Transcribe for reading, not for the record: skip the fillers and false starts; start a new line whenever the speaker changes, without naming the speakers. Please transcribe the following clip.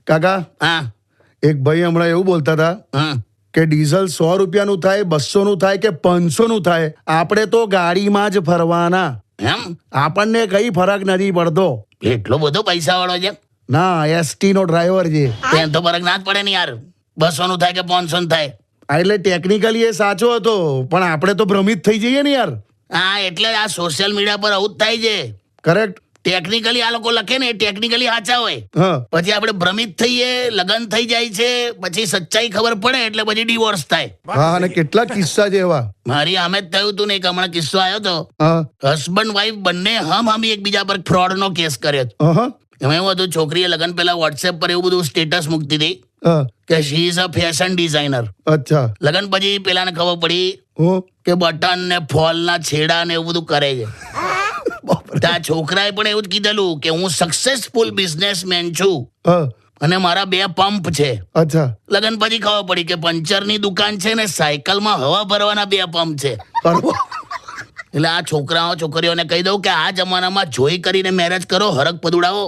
કાકા
હા
એક ભાઈ હમણાં એવું બોલતા હતા
હમ
કે ડીઝલ 100 રૂપિયાનું થાય, 200 થાય કે 500 થાય, આપણે તો ગાડીમાં જ ફરવાના,
એમ
આપણને કઈ ફરક નથી પડતો.
એટલો બધો પૈસા વાળો છે?
ના, એસટી નો ડ્રાઈવર છે.
તેમ તો ફરક ના જ પડે ને યાર, 200 નું થાય કે 500 નું થાય.
એટલે ટેકનિકલી એ સાચો હતો, પણ આપણે તો ભ્રમિત થઈ જઈએ ને યાર.
હા એટલે આ સોશિયલ મીડિયા પર આવું જ થાય છે.
કરેક્ટ.
ટેકનિકલી આ લોકો લખે ને ટેકનિકલી સાચા હોય,
હા,
પછી આપણે ભ્રમિત થઈએ, લગ્ન થઈ જાય છે, પછી સચ્ચાઈ ખબર પડે એટલે પછી ડિવોર્સ થાય.
હા, અને કેટલા કિસ્સા છે એવા.
મારી આમે જ થયું હતું ને, એક હમણાં કિસ્સો આવ્યો હતો.
હા,
હસબન્ડ વાઈફ બંને હમી એકબીજા પર ફ્રોડ નો કેસ કર્યો હતો.
હા,
એમાં એવું હતું, છોકરીએ લગ્ન પહેલા વોટ્સએપ પર એવું બધું સ્ટેટસ મૂકતી હતી
હા,
કે she is a fashion designer.
અચ્છા.
લગ્ન પછી પેલાને ખબર પડી
હું
કે બટન ને ફોલ ના છેડા ને એવું બધું કરે છે. ત્યાં છોકરાએ પણ એવું જ કીધેલું કે હું સક્સેસફુલ બિઝનેસમેન છું
હા,
અને મારા 2 પંપ છે.
અચ્છા.
લગ્ન પછી ખબર પડી કે પંચરની દુકાન છે ને સાયકલમાં હવા ભરવાના 2 પંપ છે.
બરોબર.
એટલે આ છોકરાઓ છોકરીઓને કહી દઉં કે આ જમાનામાં જોઈ કરીને મેરેજ કરો, હરખ પદુડાવો.